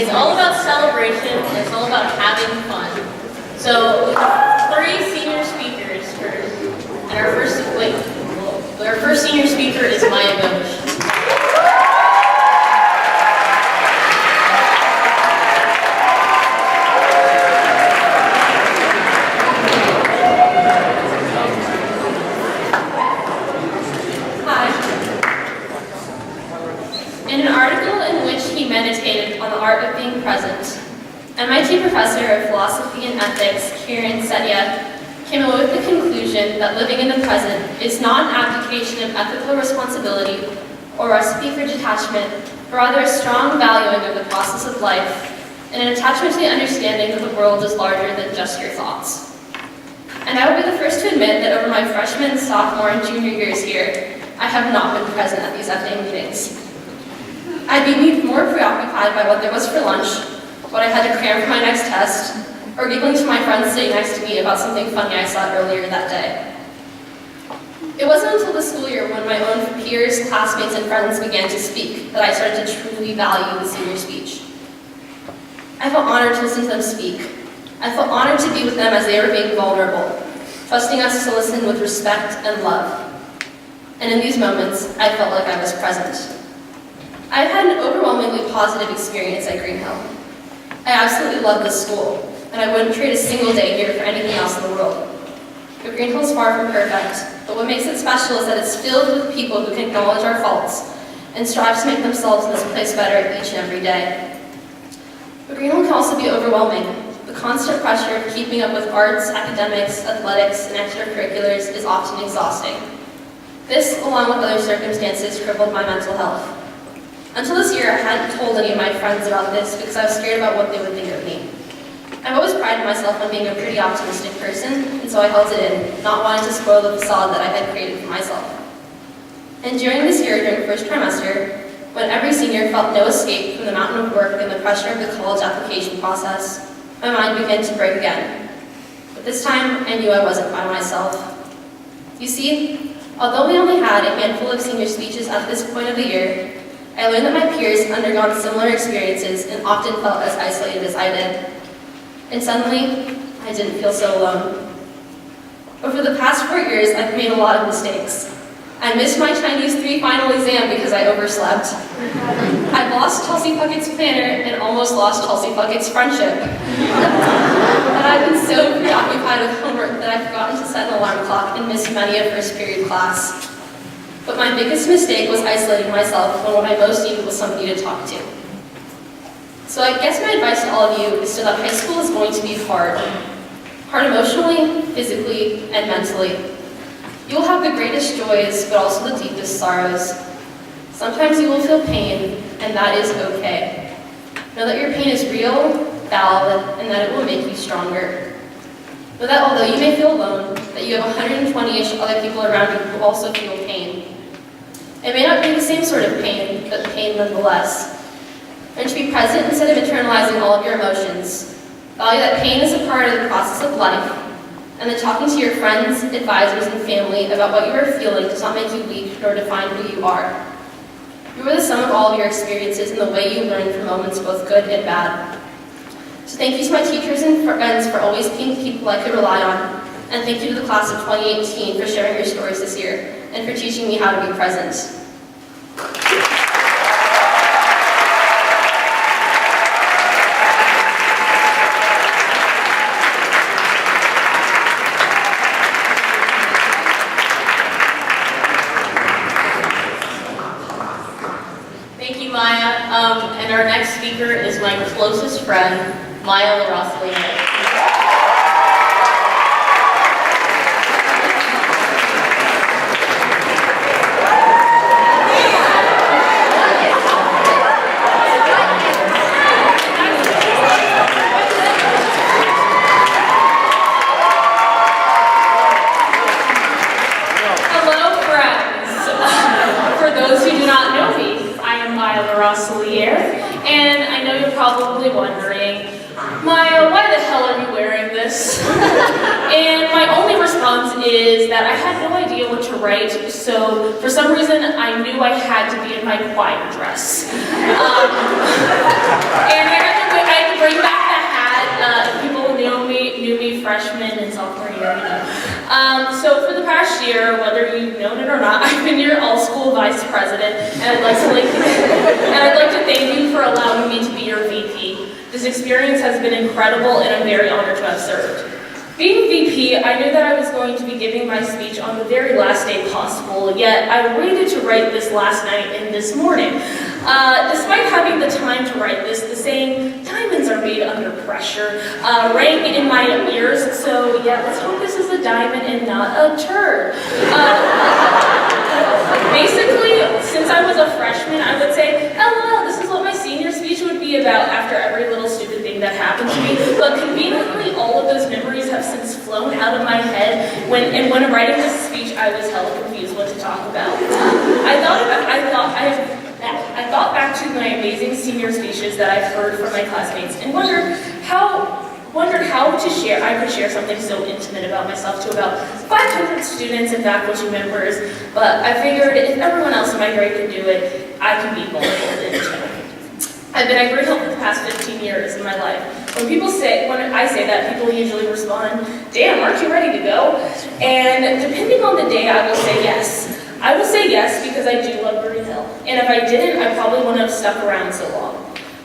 It's all about celebration, and it's all about having fun. So we have 3 senior speakers first, and our first senior speaker is Maya Ghosh. In an article in which he meditated on the art of being present, MIT professor of philosophy and ethics, Kiran Setia, came away with the conclusion that living in the present is not an abdication of ethical responsibility or recipe for detachment, but rather a strong valuing of the process of life and an attachment to the understanding that the world is larger than just your thoughts. And I will be the first to admit that over my freshman, sophomore, and junior years here, I have not been present at these FA meetings. I'd be more preoccupied by what there was for lunch, what I had to cram for my next test, or giggling to my friends sitting next to me about something funny I saw earlier that day. It wasn't until the school year when my own peers, classmates, and friends began to speak that I started to truly value the senior speech. I felt honored to listen to them speak. I felt honored to be with them as they were being vulnerable, trusting us to listen with respect and love. And in these moments, I felt like I was present. I've had an overwhelmingly positive experience at Greenhill. I absolutely love this school, and I wouldn't trade a single day here for anything else in the world. But Greenhill is far from perfect, but what makes it special is that it's filled with people who can acknowledge our faults and strive to make themselves in this place better each and every day. But Greenhill can also be overwhelming. The constant pressure of keeping up with arts, academics, athletics, and extracurriculars is often exhausting. This, along with other circumstances, crippled my mental health. Until this year, I hadn't told any of my friends about this because I was scared about what they would think of me. I've always prided myself on being a pretty optimistic person, and so I held it in, not wanting to spoil the facade that I had created for myself. And during this year, during first trimester, when every senior felt no escape from the mountain of work and the pressure of the college application process, my mind began to break again. But this time, I knew I wasn't by myself. You see, although we only had a handful of senior speeches at this point of the year, I learned that my peers had undergone similar experiences and often felt as isolated as I did. And suddenly, I didn't feel so alone. Over the past 4 years, I've made a lot of mistakes. I missed my Chinese 3 final exam because I overslept. I've lost Chelsea Puckett's planner and almost lost Chelsea Puckett's friendship. And I've been so preoccupied with homework that I've forgotten to set an alarm clock and missed many a first period class. But my biggest mistake was isolating myself when what I most needed was somebody to talk to. So I guess my advice to all of you is that high school is going to be hard. Hard emotionally, physically, and mentally. You will have the greatest joys, but also the deepest sorrows. Sometimes you will feel pain, and that is okay. Know that your pain is real, valid, and that it will make you stronger. Know that although you may feel alone, that you have 120-ish other people around you who also feel pain. It may not be the same sort of pain, but pain nonetheless. Learn to be present instead of internalizing all of your emotions. Value that pain is a part of the process of life, and that talking to your friends, advisors, and family about what you are feeling does not make you weak nor define who you are. You are the sum of all of your experiences and the way you learn from moments both good and bad. So thank you to my teachers and friends for always being people I could rely on, and thank you to the class of 2018 for sharing your stories this year, and for teaching me how to be present. Thank you, Maya. And our next speaker is my closest friend, Maya Laroslier. And I know you're probably wondering, Maya, why the hell are you wearing this? And my only response is that I had no idea what to write, so for some reason I knew I had to be in my choir dress. And I had to bring back the hat. People knew me freshman and sophomore year. So for the past year, whether you've known it or not, I've been your all-school vice president, and I'd like to thank you for allowing me to be your VP. This experience has been incredible, and I'm very honored to have served. Being VP, I knew that I was going to be giving my speech on the very last day possible, yet I waited to write this last night and this morning. Despite having the time to write this, the saying, "diamonds are made under pressure," rang in my ears, so yeah, let's hope this is a diamond and not a turd. Basically, since I was a freshman, I would say, LOL, this is what my senior speech would be about after every little stupid thing that happened to me, but conveniently, all of those memories have since flown out of my head, when writing this speech, I was hella confused what to talk about. I thought back to my amazing senior speeches that I've heard from my classmates and wondered how I could share something so intimate about myself to about 500 students and faculty members, but I figured if everyone else in my grade could do it, I could be vulnerable too. I've been at Green Hill for the past 15 years in my life. When I say that, people usually respond, "Damn, aren't you ready to go?" And depending on the day, I will say yes. I will say yes because I do love Green Hill, and if I didn't, I probably wouldn't have stuck around so long.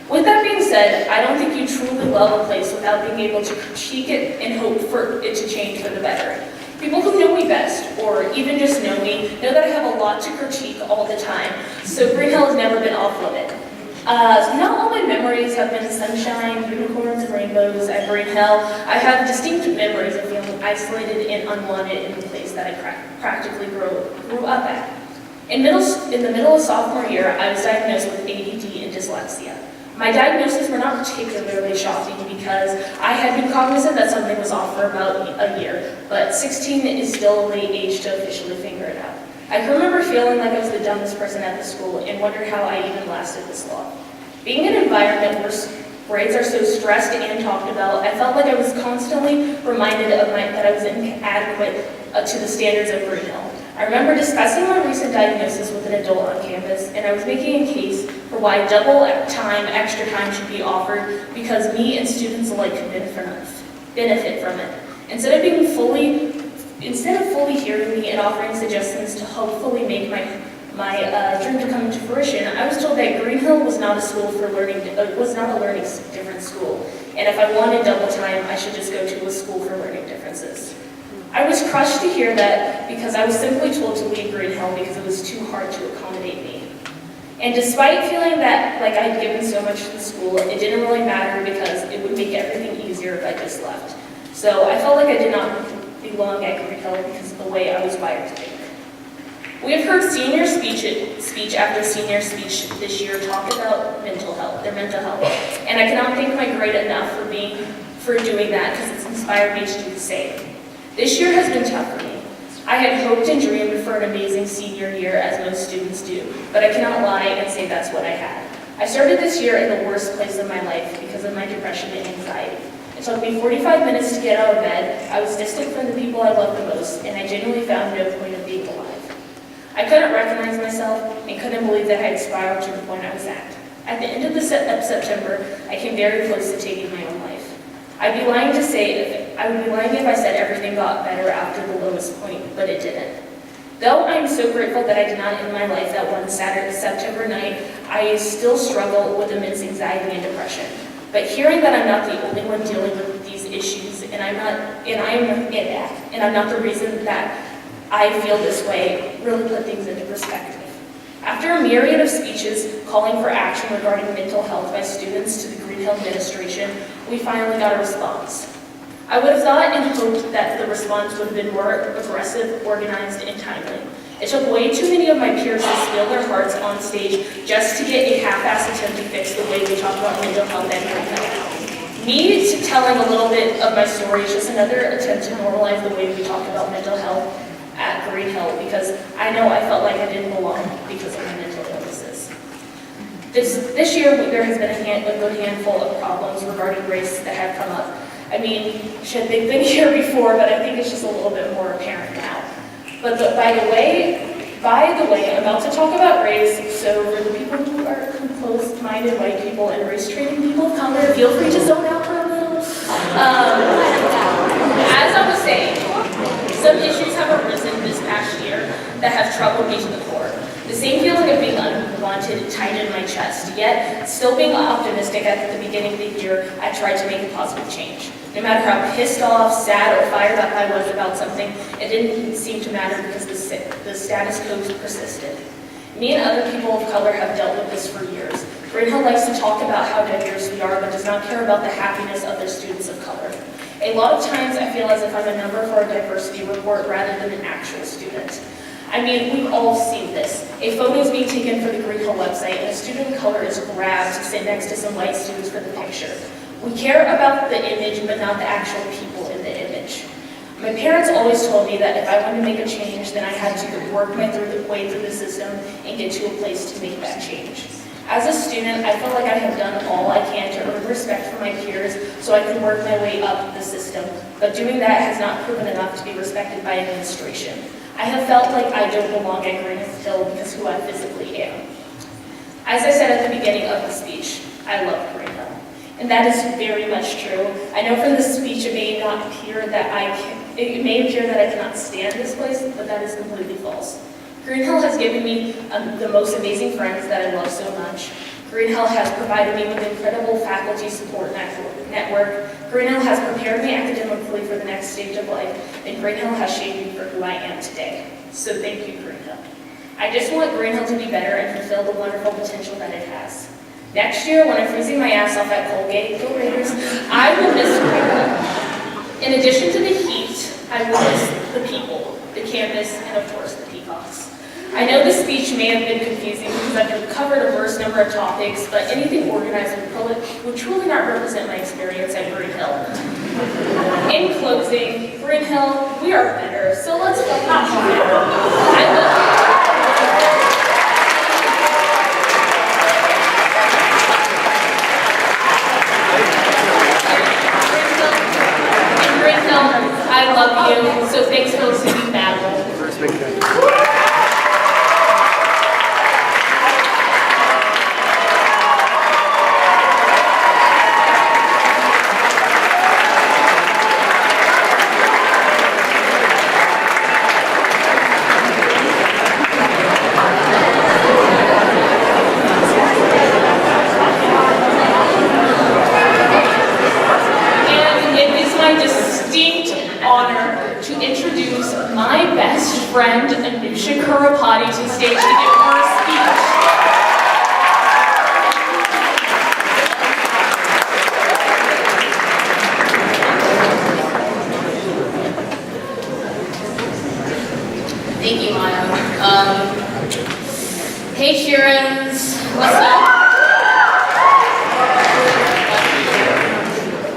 With that being said, I don't think you truly love a place without being able to critique it and hope for it to change for the better. People who know me best, or even just know me, know that I have a lot to critique all the time, so Green Hill has never been off limit. Not all my memories have been sunshine, unicorns, and rainbows at Green Hill. I have distinct memories of feeling isolated and unwanted in the place that I practically grew up at. In the middle of sophomore year, I was diagnosed with ADD and dyslexia. My diagnoses were not particularly shocking because I had been cognizant that something was off for about a year, but 16 is still a late age to officially figure it out. I can remember feeling like I was the dumbest person at the school and wondered how I even lasted this long. Being in an environment where grades are so stressed and talked about, I felt like I was constantly reminded that I was inadequate to the standards of Green Hill. I remember discussing my recent diagnosis with an adult on campus, and I was making a case for why extra time should be offered because me and students alike can benefit from it. Instead of fully hearing me and offering suggestions to hopefully make my dream to come to fruition, I was told that Green Hill was not a learning difference school, and if I wanted double time, I should just go to a school for learning differences. I was crushed to hear that because I was simply told to leave Green Hill because it was too hard to accommodate me. And despite feeling that like I had given so much to the school, it didn't really matter because it would make everything easier if I just left. So I felt like I did not belong at Green Hill because of the way I was wired to think. We have heard senior speech after senior speech this year talk about their mental health, and I cannot thank my grade enough for doing that because it's inspired me to do the same. This year has been tough for me. I had hoped and dreamed for an amazing senior year as most students do, but I cannot lie and say that's what I had. I started this year in the worst place of my life because of my depression and anxiety. It took me 45 minutes to get out of bed, I was distant from the people I loved the most, and I genuinely found no point of being alive. I couldn't recognize myself and couldn't believe that I had spiraled to the point I was at. At the end of September, I came very close to taking my own life. I would be lying if I said everything got better after the lowest point, but it didn't. Though I am so grateful that I did not end my life that one September night, I still struggle with immense anxiety and depression. But hearing that I'm not the only one dealing with these issues, and I'm not the reason that I feel this way, really put things into perspective. After a myriad of speeches calling for action regarding mental health by students to the Green Hill administration, we finally got a response. I would have thought and hoped that the response would have been more aggressive, organized, and timely. It took way too many of my peers to spill their hearts on stage just to get a half-assed attempt to fix the way we talk about mental health at Green Hill. Me telling a little bit of my story is just another attempt to normalize the way we talk about mental health at Green Hill because I know I felt like I didn't belong because of my mental illnesses. This year, there has been a good handful of problems regarding race that have come up. I mean, shit, they've been here before, but I think it's just a little bit more apparent now. But by the way, I'm about to talk about race, so for the people who are closed-minded white people and race-trading people of color, feel free to zone out for a little. As I was saying, some issues have arisen this past year that have troubled me to the core. The same feeling of being unwanted tight in my chest, yet still being optimistic at the beginning of the year, I tried to make a positive change. No matter how pissed off, sad, or fired up I was about something, it didn't seem to matter because the status quo persisted. Me and other people of color have dealt with this for years. Greenhill likes to talk about how diverse we are, but does not care about the happiness of their students of color. A lot of times I feel as if I'm a number for a diversity report rather than an actual student. I mean, we've all seen this. A photo is being taken for the Greenhill website and a student of color is grabbed to sit next to some white students for the picture. We care about the image, but not the actual people in the image. My parents always told me that if I wanted to make a change, then I had to work my way through the system and get to a place to make that change. As a student, I feel like I have done all I can to earn respect from my peers so I can work my way up the system, but doing that has not proven enough to be respected by administration. I have felt like I don't belong at Greenhill because who I physically am. As I said at the beginning of the speech, I love Greenhill. And that is very much true. I know from the speech it may appear that I cannot stand this place, but that is completely false. Greenhill has given me the most amazing friends that I love so much. Greenhill has provided me with incredible faculty support network. Greenhill has prepared me academically for the next stage of life, and Greenhill has shaped me for who I am today. So thank you, Greenhill. I just want Greenhill to be better and fulfill the wonderful potential that it has. Next year, when I'm freezing my ass off at Colgate, go Raiders, I will miss Greenhill. In addition to the heat, I will miss the people, the campus, and of course the peacocks. I know this speech may have been confusing because I've covered a diverse number of topics, but anything organized would truly not represent my experience at Greenhill. In closing, Greenhill, we are better, so let's fucking try it. I love you, so thanks for listening, Battle. Friend Anusha Kurapati to the stage to give her a speech. Thank you, Maya. Hey, Sheerans, what's up?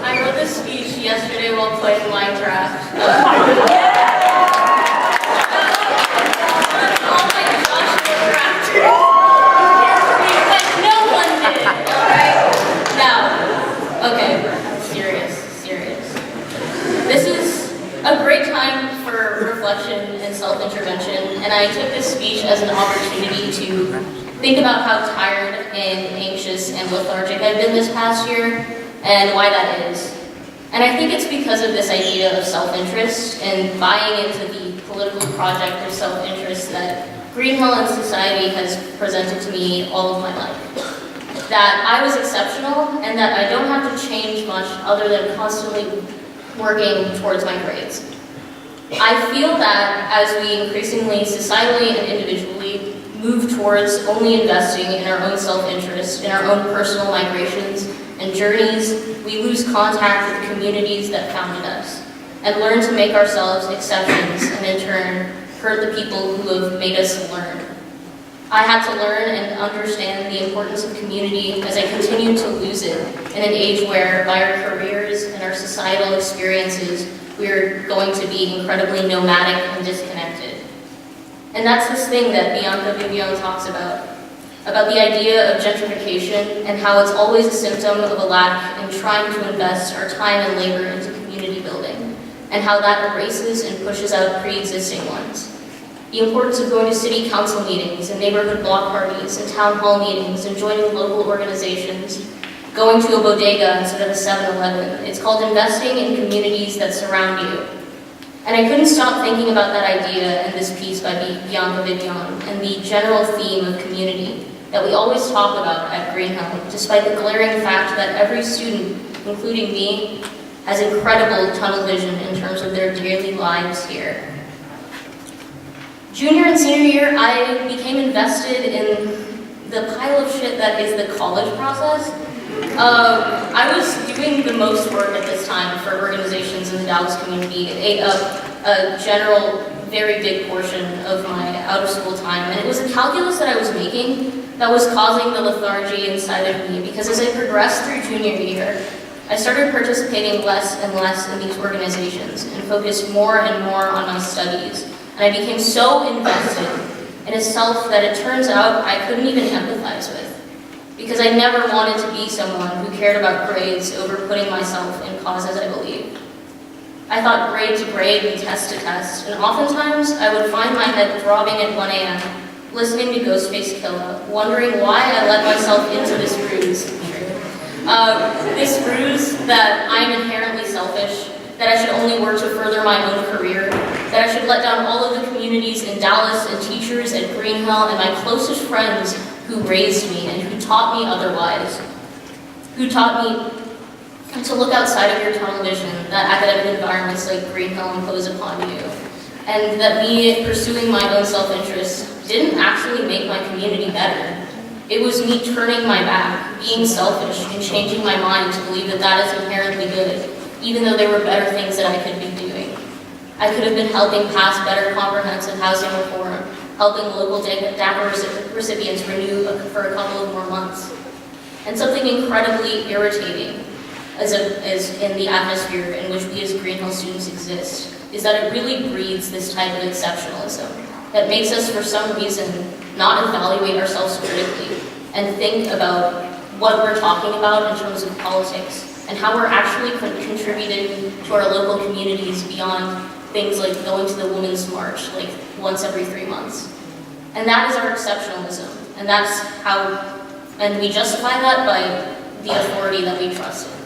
I wrote this speech yesterday while playing Minecraft. A great time for reflection and self-intervention, and I took this speech as an opportunity to think about how tired and anxious and lethargic I've been this past year, and why that is. And I think it's because of this idea of self-interest and buying into the political project of self-interest that Greenhill and society has presented to me all of my life. That I was exceptional, and that I don't have to change much other than constantly working towards my grades. I feel that as we increasingly, societally and individually, move towards only investing in our own self-interest, in our own personal migrations and journeys, we lose contact with the communities that founded us, and learn to make ourselves exceptions, and in turn, hurt the people who have made us learn. I had to learn and understand the importance of community as I continued to lose it in an age where, by our careers and our societal experiences, we're going to be incredibly nomadic and disconnected. And that's this thing that Bianca Vivian talks about. about the idea of gentrification and how it's always a symptom of a lack in trying to invest our time and labor into community building, and how that erases and pushes out pre-existing ones. The importance of going to city council meetings and neighborhood block parties and town hall meetings and joining local organizations, going to a bodega instead of a 7-Eleven. It's called investing in communities that surround you. And I couldn't stop thinking about that idea in this piece by Bianca Vivian and the general theme of community that we always talk about at Greenhill, despite the glaring fact that every student, including me, has incredible tunnel vision in terms of their daily lives here. Junior and senior year, I became invested in the pile of shit that is the college process. I was doing the most work at this time for organizations in the Dallas community. It ate up a general, very big portion of my out-of-school time, and it was the calculus that I was making that was causing the lethargy inside of me, because as I progressed through junior year, I started participating less and less in these organizations and focused more and more on my studies. And I became so invested in a self that it turns out I couldn't even empathize with, because I never wanted to be someone who cared about grades over putting myself in causes I believed. I thought grade to grade and test to test, and oftentimes I would find my head throbbing at 1 a.m., listening to Ghostface Killah, wondering why I let myself into this ruse. This ruse that I am inherently selfish, that I should only work to further my own career, that I should let down all of the communities in Dallas and teachers at Greenhill and my closest friends who raised me and who taught me otherwise, who taught me to look outside of your tunnel vision that academic environments like Greenhill impose upon you, and that me pursuing my own self-interest didn't actually make my community better. It was me turning my back, being selfish, and changing my mind to believe that that is inherently good, even though there were better things that I could be doing. I could have been helping pass better comprehensive housing reform, helping local DAPA recipients renew for a couple of more months. And something incredibly irritating is in the atmosphere in which we as Greenhill students exist, is that it really breeds this type of exceptionalism that makes us, for some reason, not evaluate ourselves critically and think about what we're talking about in terms of politics and how we're actually contributing to our local communities beyond things like going to the Women's March like once every 3 months. And that is our exceptionalism, and we justify that by the authority that we trust in.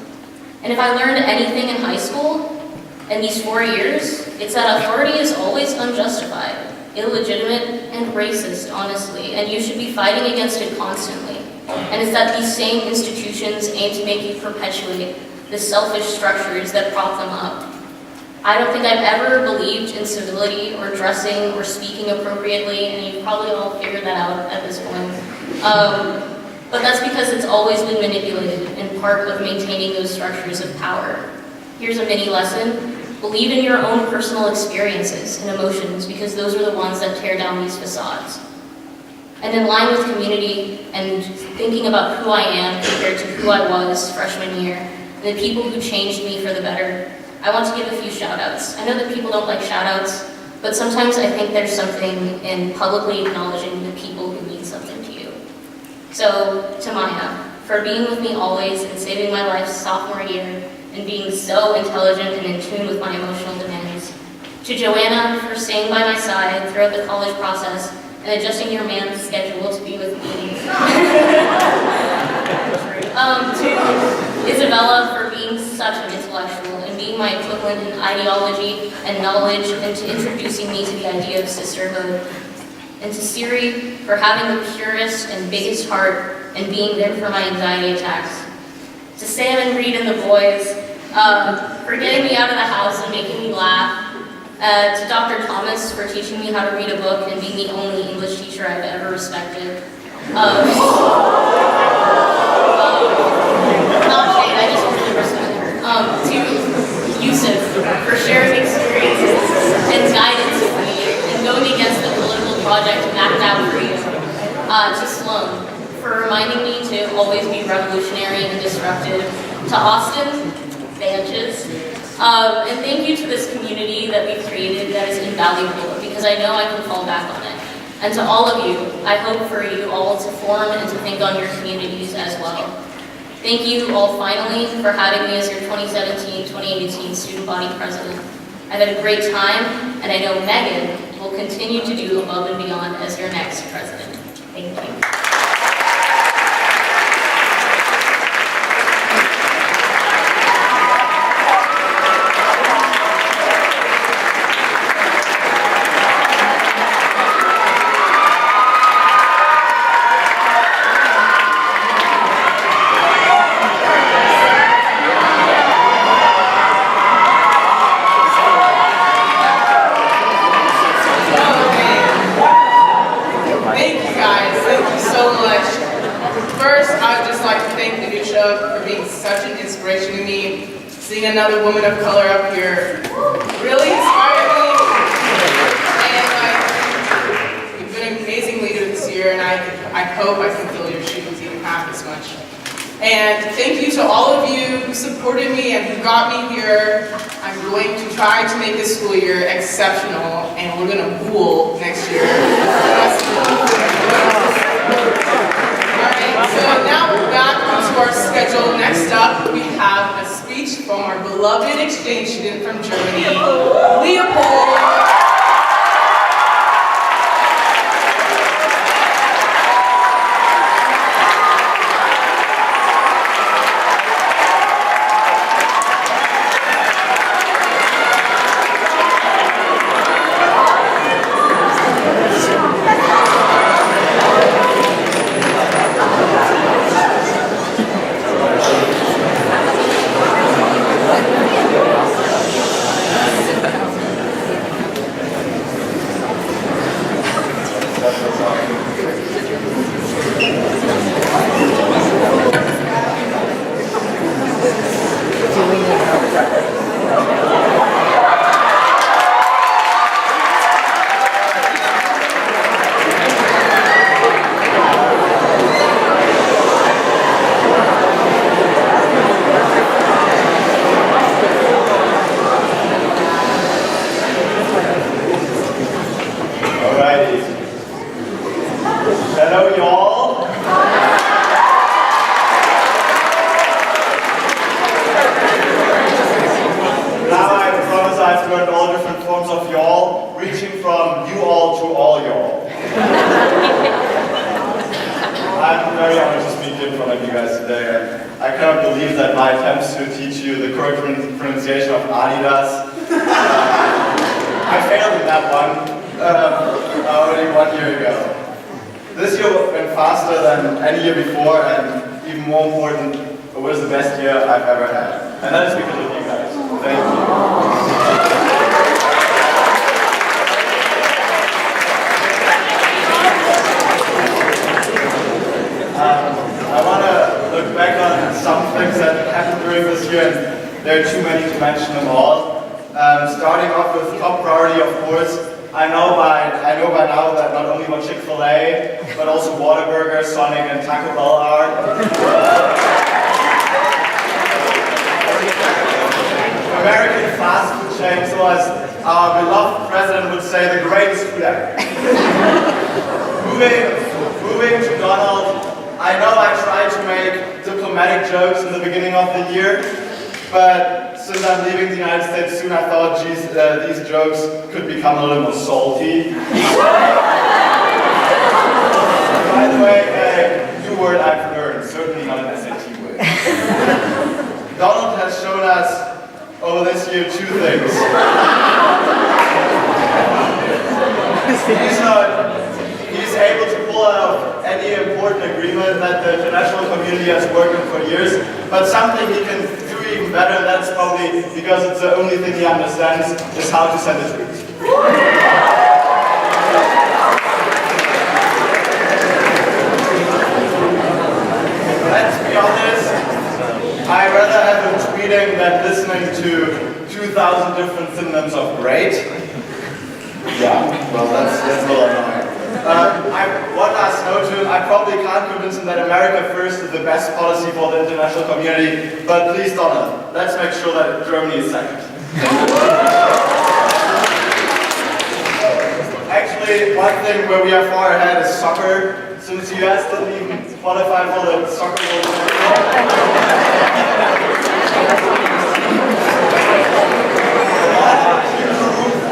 And if I learned anything in high school, in these 4 years, it's that authority is always unjustified, illegitimate, and racist, honestly, and you should be fighting against it constantly. And it's that these same institutions aim to make you perpetuate the selfish structures that prop them up. I don't think I've ever believed in civility or dressing or speaking appropriately, and you've probably all figured that out at this point. But that's because it's always been manipulated and part of maintaining those structures of power. Here's a mini lesson. Believe in your own personal experiences and emotions, because those are the ones that tear down these facades. And in line with community and thinking about who I am compared to who I was freshman year, and the people who changed me for the better, I want to give a few shout-outs. I know that people don't like shout-outs, but sometimes I think there's something in publicly acknowledging the people who mean something to you. So, to Maya, for being with me always and saving my life sophomore year, and being so intelligent and in tune with my emotional demands. To Joanna, for staying by my side throughout the college process and adjusting your man's schedule to be with me. To Isabella, for being such an intellectual and being my equivalent in ideology and knowledge, and to introducing me to the idea of sisterhood. And to Siri, for having the purest and biggest heart and being there for my anxiety attacks. To Sam and Reed and the boys, for getting me out of the house and making me laugh. To Dr. Thomas for teaching me how to read a book and being the only English teacher I've ever respected. Not shade, I just really respect her. To Yusuf for sharing experiences and guidance with me and going against the political project mapped out for you. To Sloan for reminding me to always be revolutionary and disruptive. To Austin, Vanches. And thank you to this community that we've created that is invaluable, because I know I can fall back on it. And to all of you, I hope for you all to form and to think on your communities as well. Thank you all finally for having me as your 2017-2018 Student Body President. I've had a great time, and I know Megan will continue to do above and beyond as your next president. Thank you. Seeing another woman of color up here really inspired me. And you've been an amazing leader this year, and I hope I can fill your shoes even half as much. And thank you to all of you who supported me and who got me here. I'm going to try to make this school year exceptional, and we're going to rule next year. Alright, so now we're back onto our schedule. Next up, we have a speech from our beloved exchange student from Germany, Leopold. Hello, y'all. Now I promise I've learned all different forms of y'all, reaching from you all to all y'all. I'm very honored to speak in front of you guys today. I cannot believe that my attempts to teach you the correct pronunciation of Adidas, I failed in that one already 1 year ago. This year went faster than any year before, and even more important, it was the best year I've ever had. And that is because of you guys. Thank you. I want to look back on some things that happened during this year, and there are too many to mention them all. Starting off with top priority, of course. I know by now that not only what Chick-fil-A, but also Whataburger, Sonic, and Taco Bell are. American fast food chains, or as our beloved president would say, the greatest food ever. Moving to Donald, I know I tried to make diplomatic jokes in the beginning of the year, but since I'm leaving the United States soon, I thought, geez, these jokes could become a little more salty. By the way, a new word I've learned, certainly not an SAT word. Donald has shown us over this year two things. He's able to pull out any important agreement that the international community has worked on for years, but something he can do even better, and that's probably because it's the only thing he understands, is how to send a tweet. Let's be honest, I'd rather have him tweeting than listening to 2,000 different synonyms of great. Yeah, well that's a little annoying. One last note to him, I probably can't convince him that America first is the best policy for the international community, but please, Donald, let's make sure that Germany is second. Actually, Secondly, one thing where we are far ahead is soccer, since the US didn't even qualify for the soccer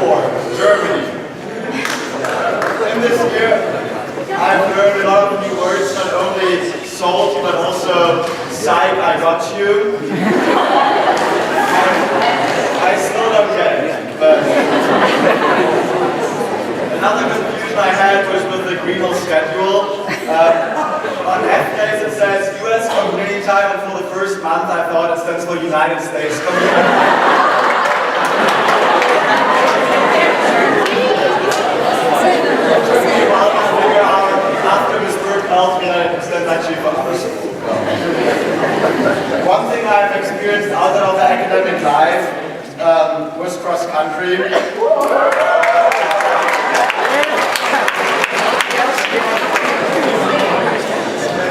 World for Germany. In this year, I've learned a lot of new words, not only salt, but also psych, I got you. I still don't get it, but another confusion I had was with the Greenhill schedule. On F days it says US Community Time, and for the first month I thought it stands for United States Community Time. After Miss Bird tells me that it stands actually for other school. One thing I've experienced outside of the academic life was cross country. In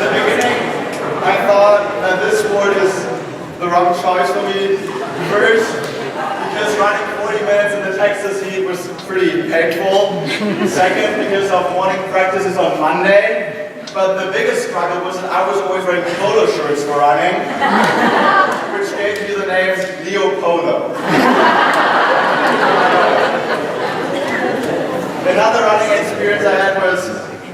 the beginning, I thought that this sport is the wrong choice for me. First, because running 40 minutes in the Texas heat was pretty painful. Second, because of morning practices on Monday. But the biggest struggle was that I was always wearing polo shirts for running, which gave me the name Leopold. Another running experience I had was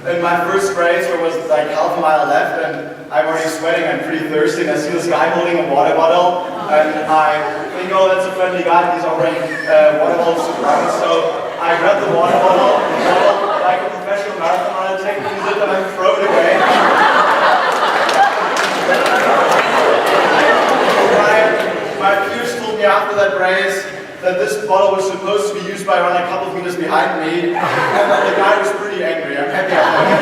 in my first race, where it was like half a mile left, and I'm already sweating, I'm pretty thirsty, and I see this guy holding a water bottle, and I think, oh, that's a friendly guy, he's already water bottles to run, so I grab the water bottle, like a professional marathon runner, take it and I throw it away. My peers told me after that race that this bottle was supposed to be used by around a couple of meters behind me, and that the guy was pretty angry. I'm happy about it.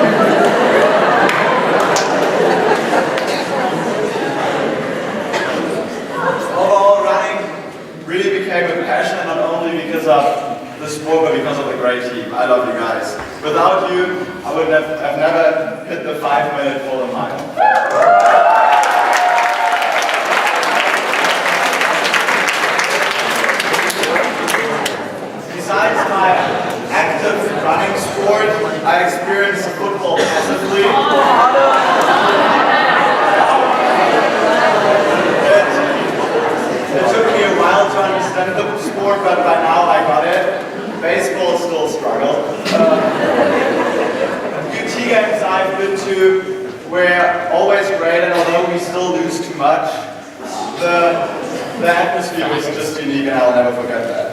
Overall, running really became a passion, not only because of the sport, but because of the great team. I love you guys. Without you, I would have never hit the 5-minute full mile. Besides my active running sport, I experience football passively. It took me a while to understand the sport, but by now I got it. Baseball still struggle. UT games I've been to were always great, and although we still lose too much, the atmosphere was just unique, and I'll never forget that.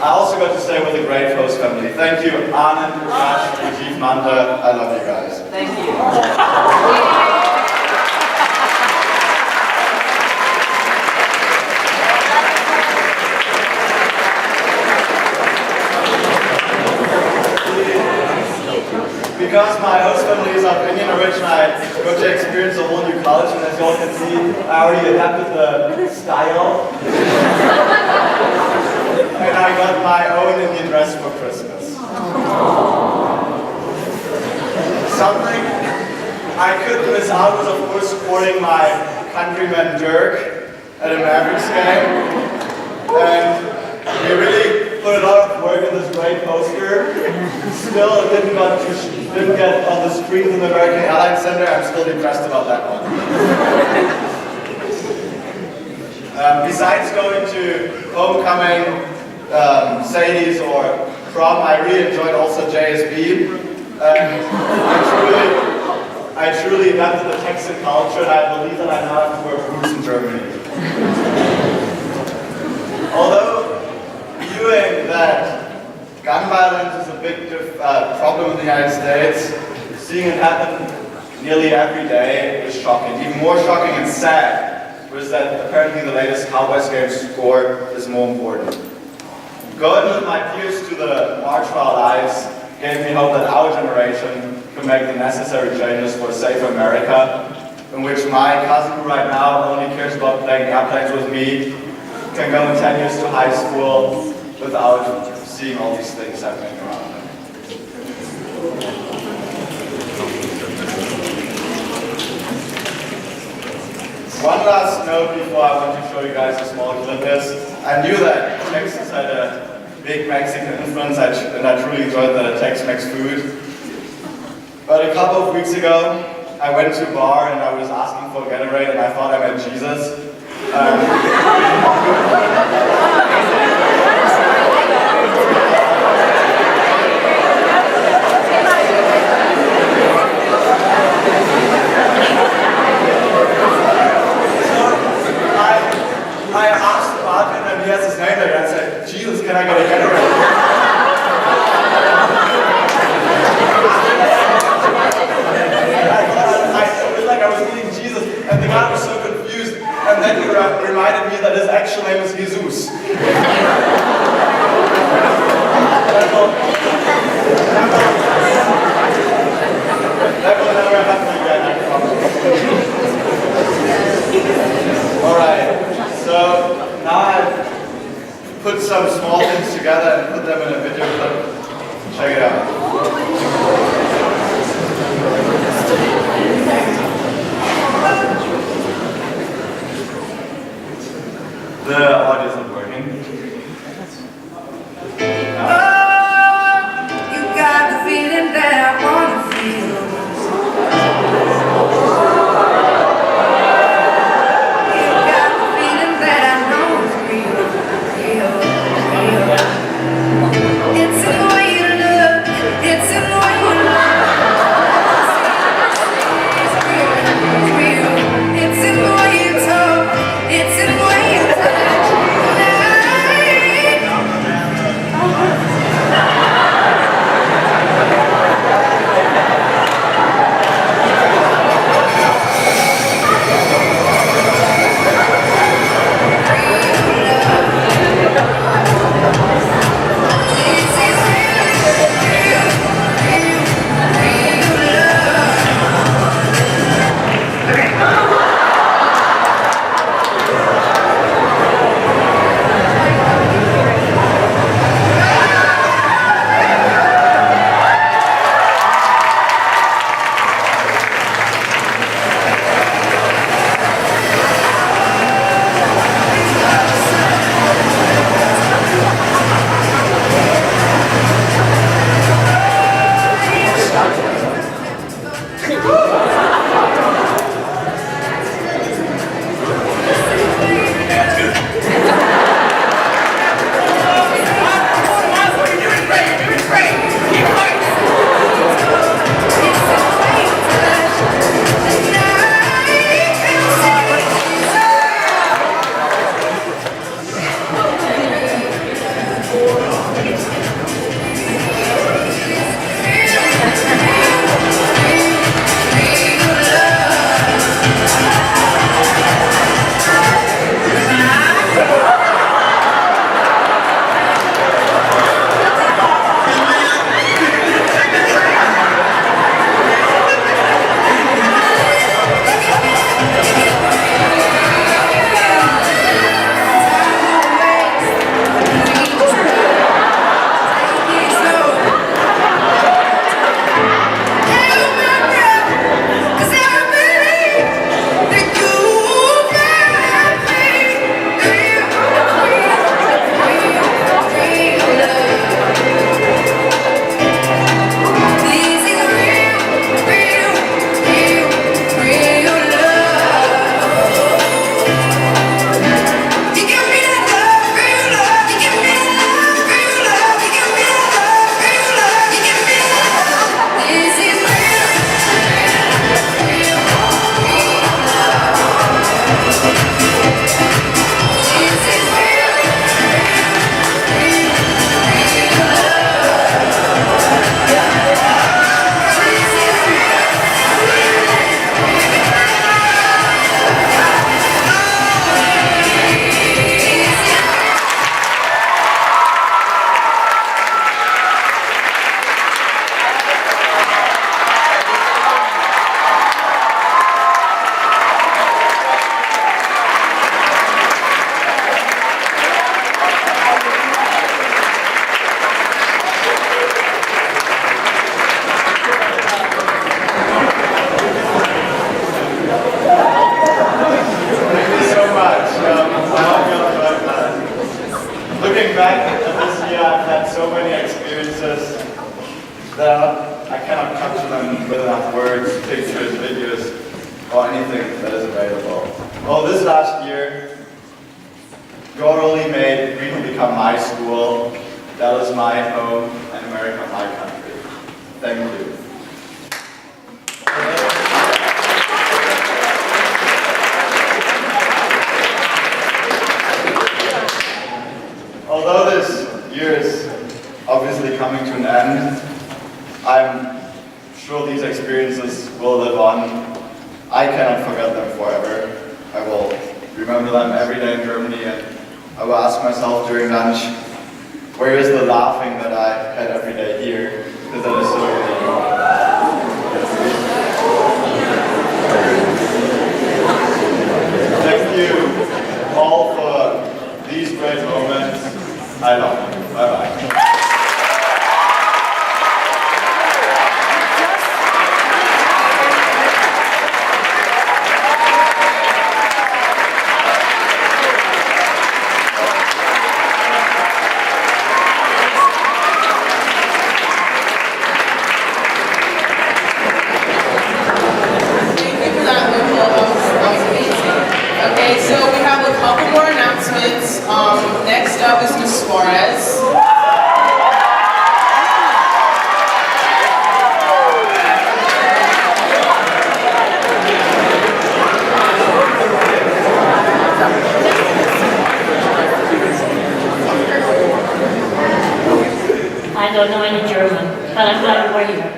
I also got to stay with a great host family. Thank you, Anand, Rash, Rajiv, Manda. I love you guys. Thank you. Because my host family is Albanian origin, I got to experience a whole new culture, and as you all can see, I already adapted the style. And I got my own Indian dress for Christmas. Something I couldn't miss out was, of course, supporting my countryman Dirk at a Mavericks game. And we really put a lot of work in this great poster. Still, it didn't get on the screens in the American Airlines Center. I'm still depressed about that one. Besides going to homecoming, Sadie's or prom, I really enjoyed also JSB. I truly adapted the Texan culture, and I believe that I now have to wear boots in Germany. Although viewing that gun violence is a big problem in the United States, seeing it happen nearly every day is shocking. Even more shocking and sad was that apparently the latest Cowboys game score is more important. Going with my peers to the March for Our Lives gave me hope that our generation could make the necessary changes for a safer America, in which my cousin, who right now only cares about playing airplanes with me, can go in 10 years to high school without seeing all these things happening around him. One last note before I want to show you guys a small clip is, I knew that Texas had a big Mexican influence, and I truly enjoyed the Tex-Mex food. But a couple of weeks ago, I went to a bar and I was asking for a Gatorade, and I thought I met Jesus. I asked the bartender, and he has his name there, and I said, Jesus, can I get a Gatorade? It was like I was meeting Jesus, and the guy was so confused, and then he reminded me that his actual name is Jesus. That will never happen again, I promise. Alright, so now I've put some small things together and put them in a video clip. Check it out. The audio isn't working. You got the feeling that I wanna feel. You got the feeling that I know is real, real, real. It's in the way you look, it's in the them with enough words, pictures, videos, or anything that is available. Well, this last year, God only made Greenhill become my school, Dallas my home, and America my country. Thank you. Although this year is obviously coming to an end, I'm sure these experiences will live on. I cannot forget them forever. I will remember them every day in Germany, and I will ask myself during lunch, where is the laughing that I had every day here? Because that is so unique. Thank you all for these great moments. I love you. Bye-bye. Okay, so we have a couple more announcements. Next up is Ms. Suarez. I don't know any German, but I'm glad you were here.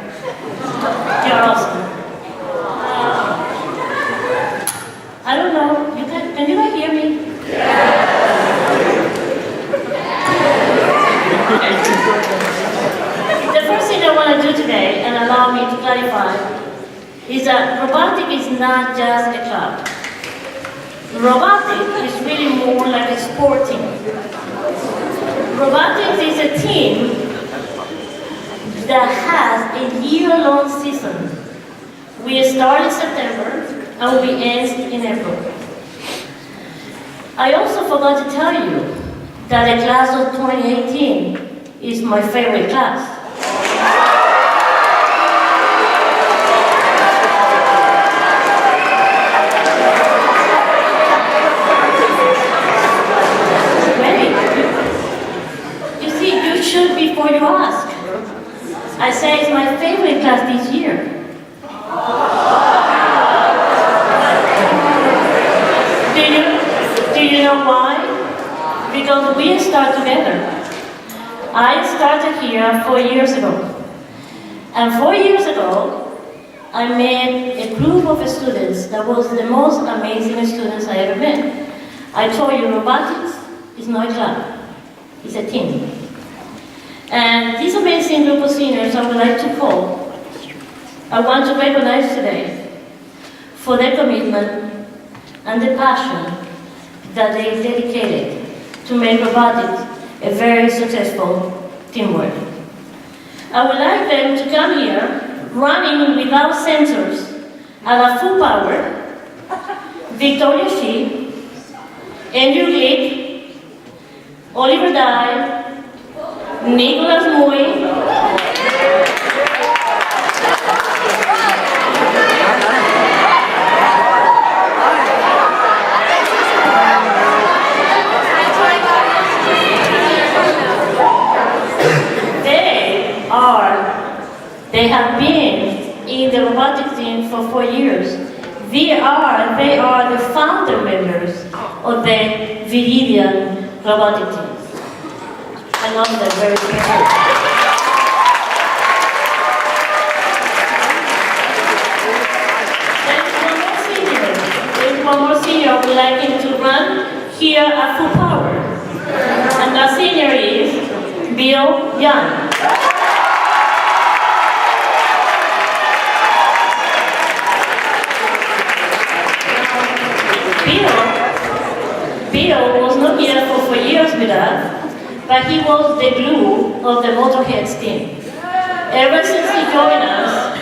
You're awesome. I don't know, can you guys hear me? The first thing I want to do today, and allow me to clarify, is that robotics is not just a club. Robotics is really more like a sport team. Robotics is a team that has a year-long season. We start in September and we end in April. I also forgot to tell you that the class of 2018 is my favorite class. Wait, you see, you should before you ask. I say it's my favorite class this year. Do you know why? Because we start together. I started here 4 years ago. And 4 years ago, I met a group of students that was the most amazing students I ever met. I told you robotics is not a club, it's a team. And this amazing group of seniors I would like to call, I want to recognize today for their commitment and the passion that they dedicated to make robotics a very successful teamwork. I would like them to come here running without sensors at a full power. Victoria Shi, Andrew Glick, Oliver Dye, Nicholas Mui, they have been in the robotics team for 4 years. They are the founder members of the Viridian robotic team. I love them very much. There's one more senior I would like him to run here at full power. And that senior is Bill Young. Bill was not here for 4 years with us, but he was the glue of the Motorheads team. Ever since he joined us,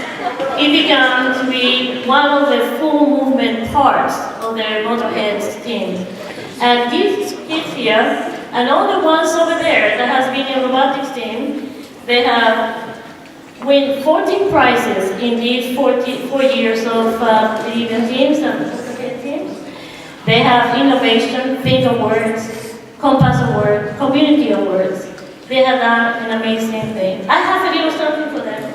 he began to be one of the full movement parts of the Motorheads team. And these kids here, and all the ones over there that has been in robotics team, they have win 14 prizes in these 4 years of Bolivian teams and Portuguese teams. They have Innovation, Think Awards, Compass Award, Community Awards. They have done an amazing thing. I have a little something for them.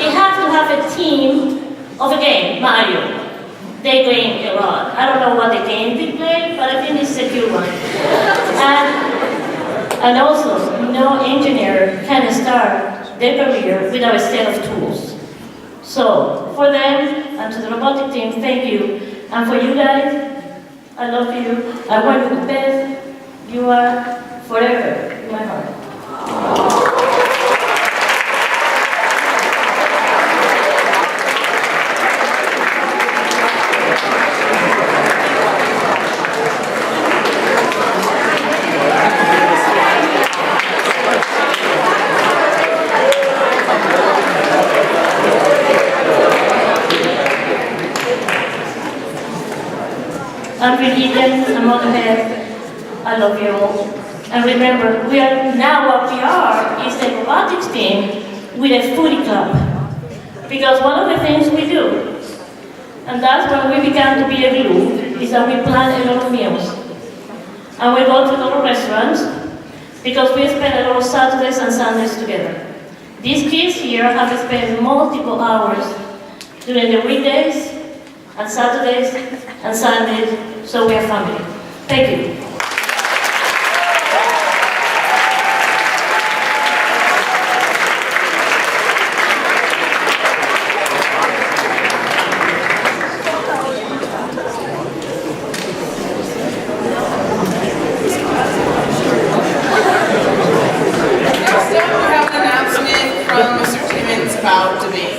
You have to have a team of a game, Mario. They play a lot. I don't know what the game they play, but I think it's a good one. And also, no engineer can start their career without a set of tools. So, for them and to the robotic team, thank you. And for you guys, I love you. I want you the best. You are forever in my heart. I'm Brigitte, I'm on the head. I love you all. And remember, we are now what we are is a robotics team with a foodie club. Because one of the things we do, and that's when we began to be a glue, is that we plan a lot of meals. And we go to a lot of restaurants because we spend a lot of Saturdays and Sundays together. These kids here have spent multiple hours during the weekdays and Saturdays and Sundays, so we are family. Thank you. Next up, we have an announcement from Mr. Timmons about debate.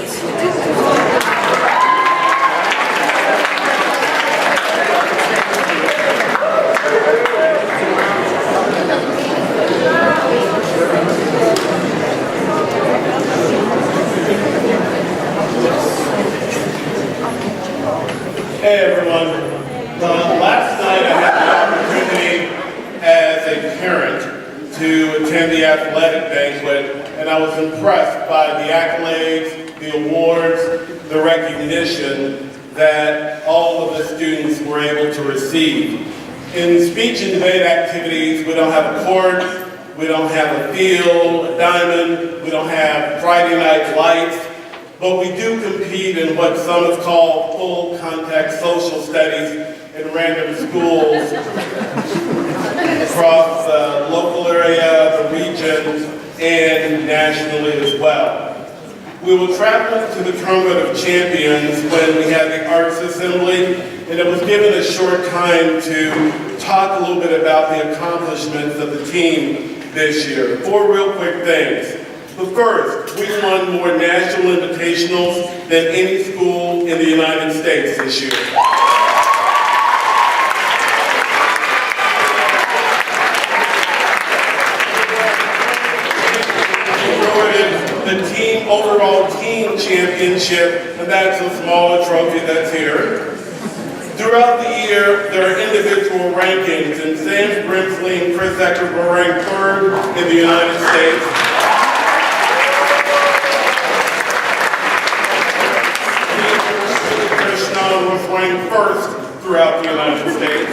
Hey everyone. Last night I had the opportunity as a parent to attend the athletic banquet, and I was impressed by the accolades, the awards, the recognition that all of the students were able to receive. In speech and debate activities, we don't have a court, we don't have a field, a diamond, we don't have Friday night lights. But we do compete in what some have called full contact social studies in random schools across the local area, the region, and nationally as well. We will travel to the Tournament of Champions when we have the Arts Assembly, and it was given a short time to talk a little bit about the accomplishments of the team this year. 4 real quick things. But first, we won more national invitationals than any school in the United States this year. The overall team championship, and that's a smaller trophy that's here. Throughout the year, there are individual rankings, and Sam Brimsley and Chris Eckert were ranked 3rd in the United States. Was ranked 1st throughout the United States.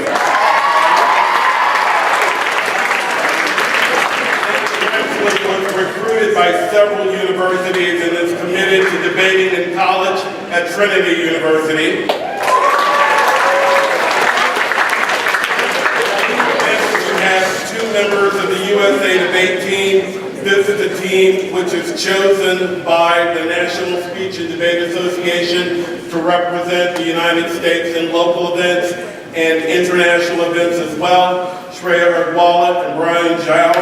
Brimsley was recruited by several universities and is committed to debating in college at Trinity University. Next, we have 2 members of the USA Debate Team. This is a team which is chosen by the National Speech and Debate Association to represent the United States in local events and international events as well. Shreya Erdwalat and Brian Zhao.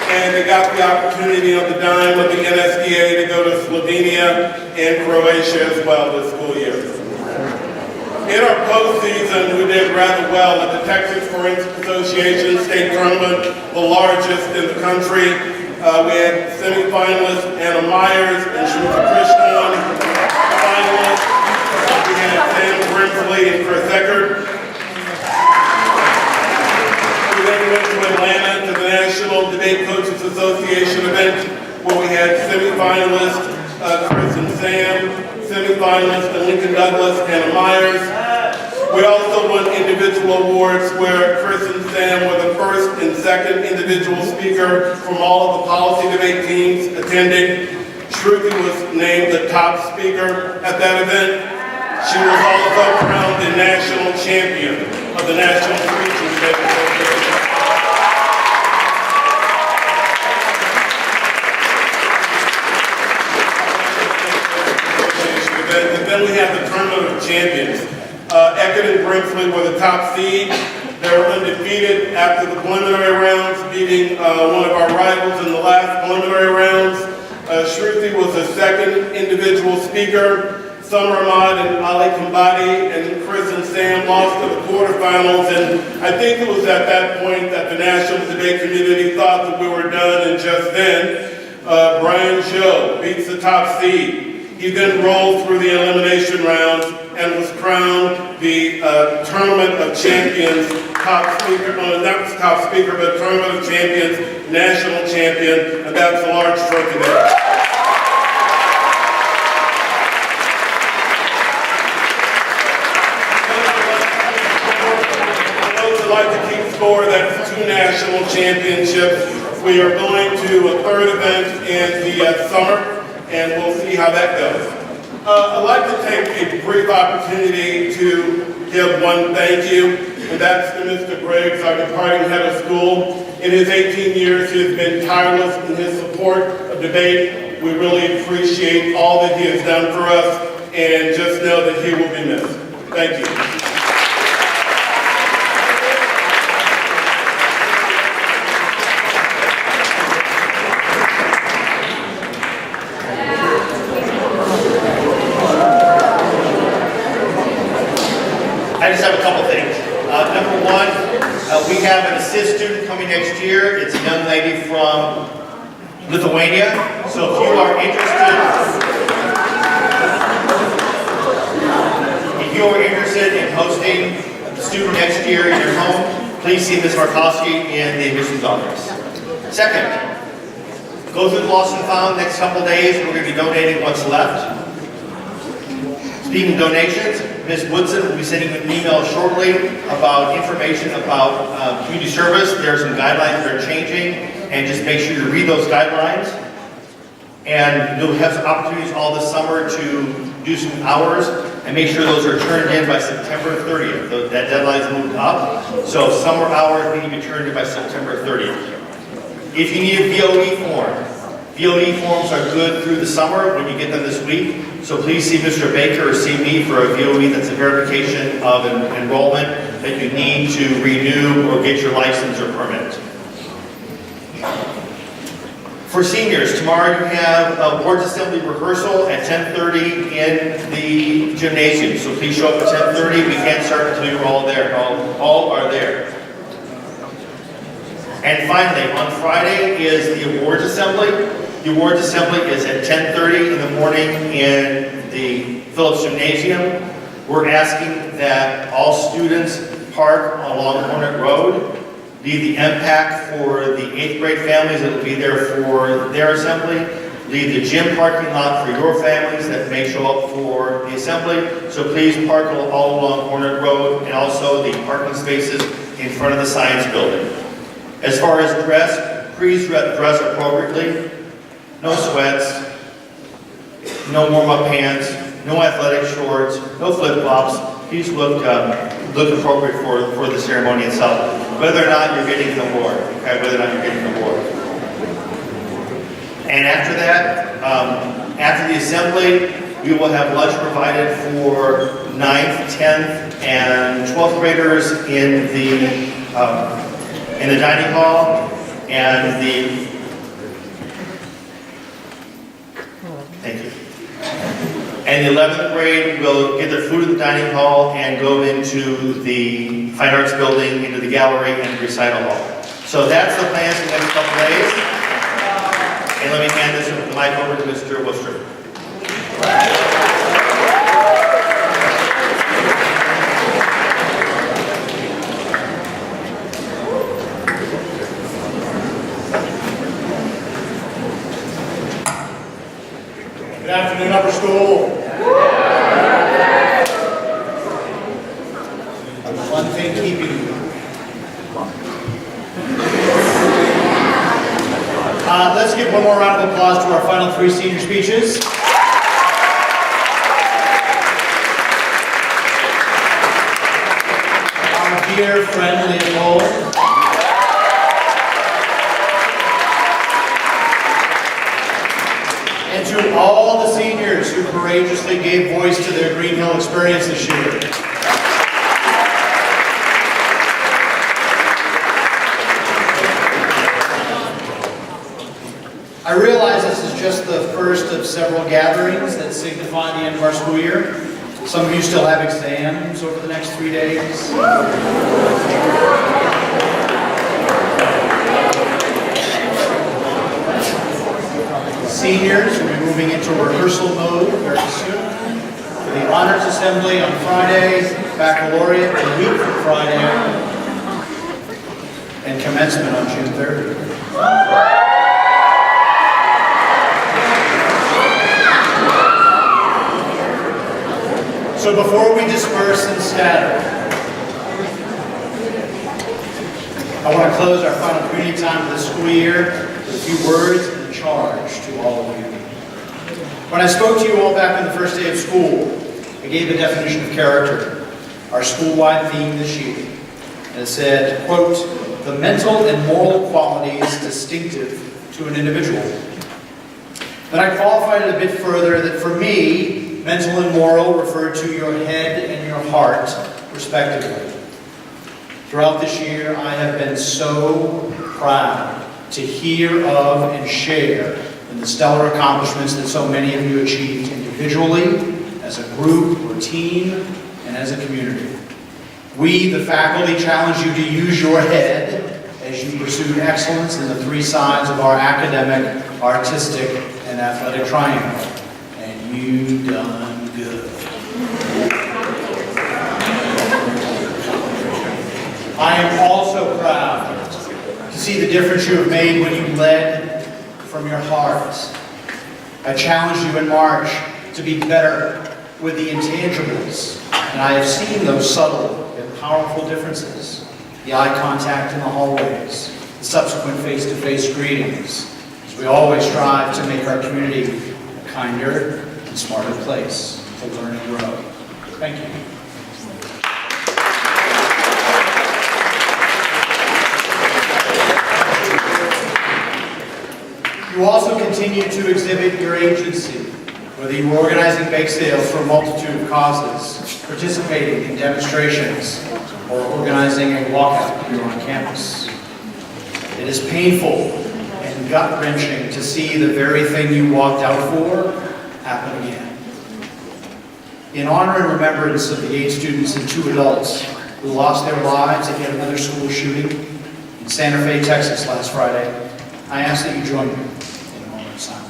And they got the opportunity on the dime of the NSDA to go to Slovenia and Croatia as well this school year. In our postseason, we did rather well at the Texas Forensic Association State Tournament, the largest in the country. We had semifinalists Anna Myers and Shruti Krishnan, finalists had Sam Brimsley and Chris Eckert. We then went to Atlanta to the National Debate Coaches Association event where we had semifinalists Chris and Sam, semifinalists Lincoln Douglas, Hannah Myers. We also won individual awards where Chris and Sam were the first and second individual speaker from all of the policy debate teams attending. Shruti was named the top speaker at that event. She was also crowned the national champion of the National Preaching Debate Association. And then we have the Tournament of Champions. Eckert and Brimsley were the top seed. They were undefeated after the preliminary rounds, beating one of our rivals in the last preliminary rounds. Shruti was the second individual speaker. Summer Ahmad and Ali Kambadi and Chris and Sam lost to the quarterfinals, and I think it was at that point that the national debate community thought that we were done, and just then, Brian Joe beats the top seed. He then rolled through the elimination rounds and was crowned the Tournament of Champions top speaker, not top speaker, but Tournament of Champions national champion, and that's a large trophy there. I'd like to keep score. That's 2 national championships. We are going to a 3rd event in the summer, and we'll see how that goes. I'd like to take a brief opportunity to give one thank you, and that's to Mr. Briggs, our departing head of school. In his 18 years, he has been tireless in his support of debate. We really appreciate all that he has done for us, and just know that he will be missed. Thank you. I just have a couple things. Number one, we have an assist student coming next year. It's a young lady from Lithuania. So if you are interested in hosting the student next year in your home, please see Ms. Markowski in the admissions office. Second, go through the Lost and Found next couple days. We're going to be donating what's left. Speaking of donations, Ms. Woodson will be sending you an email shortly about information about community service. There are some guidelines that are changing, and just make sure you read those guidelines. And you'll have some opportunities all this summer to do some hours, and make sure those are turned in by September 30th. That deadline's moved up, so summer hours need to be turned in by September 30th. If you need a VOE form, VOE forms are good through the summer when you get them this week. So please see Mr. Baker or see me for a VOE that's a verification of an enrollment that you need to renew or get your license or permit. For seniors, tomorrow you have a board assembly rehearsal at 10:30 in the gymnasium. So please show up at 10:30. We can't start until you're all there. All are there. And finally, on Friday is the awards assembly. The awards assembly is at 10:30 in the morning in the Phillips Gymnasium. We're asking that all students park along Hornet Road, leave the MPAC for the 8th grade families that will be there for their assembly, leave the gym parking lot for your families that may show up for the assembly. So please park all along Hornet Road, and also the parking spaces in front of the science building. As far as dress, please dress appropriately. No sweats, no warm-up pants, no athletic shorts, no flip-flops. Please look appropriate for the ceremony itself, whether or not you're getting an award. Okay, whether or not you're getting an award. And after that, after the assembly, we will have lunch provided for 9th, 10th, and 12th graders in the dining hall, and thank you. And the 11th grade will get their food in the dining hall and go into the Fine Arts building, into the gallery, and the recital hall. So that's the plan for the next couple days. And let me hand this mic over to Mr. Worcester. been keeping you? Let's give one more round of applause to our final 3 senior speeches. Our dear friend Leopold. And to all the seniors who courageously gave voice to their Green Hill experience this year. I realize this is just the first of several gatherings that signify the end of our school year. Some of you still have exams over the next 3 days. Seniors will be moving into rehearsal mode very soon. For the Honors Assembly on Friday, Baccalaureate a week from Friday, and commencement on June 30th. So before we disperse and scatter, I want to close our final community time of the school year with a few words and a charge to all of you. When I spoke to you all back on the first day of school, I gave a definition of character, our school-wide theme this year. And it said, quote, the mental and moral qualities distinctive to an individual. Then I qualified it a bit further that for me, mental and moral referred to your head and your heart, respectively. Throughout this year, I have been so proud to hear of and share in the stellar accomplishments that so many of you achieved individually, as a group or team, and as a community. We, the faculty, challenge you to use your head as you pursued excellence in the 3 sides of our academic, artistic, and athletic triangle. And you done good. I am also proud to see the difference you have made when you led from your heart. I challenged you in March to be better with the intangibles, and I have seen those subtle and powerful differences. The eye contact in the hallways, the subsequent face-to-face greetings, as we always strive to make our community a kinder and smarter place to learn and grow. Thank you. You also continue to exhibit your agency, whether you are organizing bake sales for a multitude of causes, participating in demonstrations, or organizing a walkout here on campus. It is painful and gut-wrenching to see the very thing you walked out for happen again. In honor and remembrance of the 8 students and 2 adults who lost their lives at yet another school shooting in Santa Fe, Texas last Friday, I ask that you join me in a moment of silence.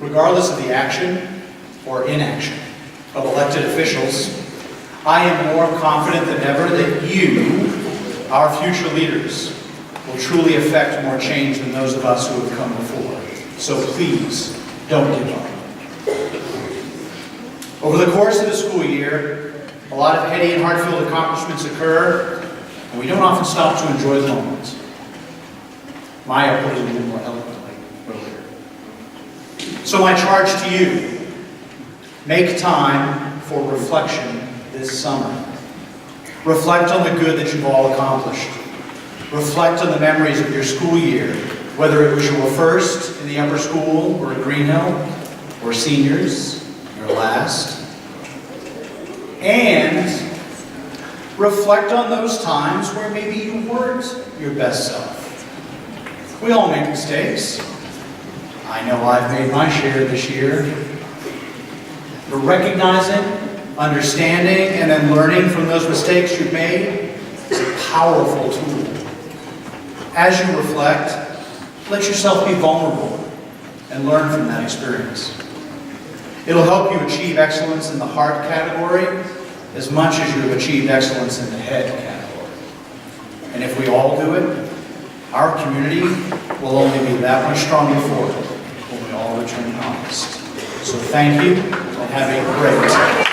Regardless of the action or inaction of elected officials, I am more confident than ever that you, our future leaders, will truly affect more change than those of us who have come before. So please, don't give up. Over the course of the school year, a lot of heady and heart-filled accomplishments occur, and we don't often stop to enjoy the moment. Maya put it a little more eloquently earlier. So my charge to you, make time for reflection this summer. Reflect on the good that you've all accomplished. Reflect on the memories of your school year, whether it was your first in the upper school or at Green Hill, or seniors, your last. And reflect on those times where maybe you weren't your best self. We all make mistakes. I know I've made my share this year. But recognizing, understanding, and then learning from those mistakes you've made is a powerful tool. As you reflect, let yourself be vulnerable and and learn from that experience. It'll help you achieve excellence in the heart category as much as you have achieved excellence in the head category. And if we all do it, our community will only be that much stronger for it when we all return honest. So thank you, and have a great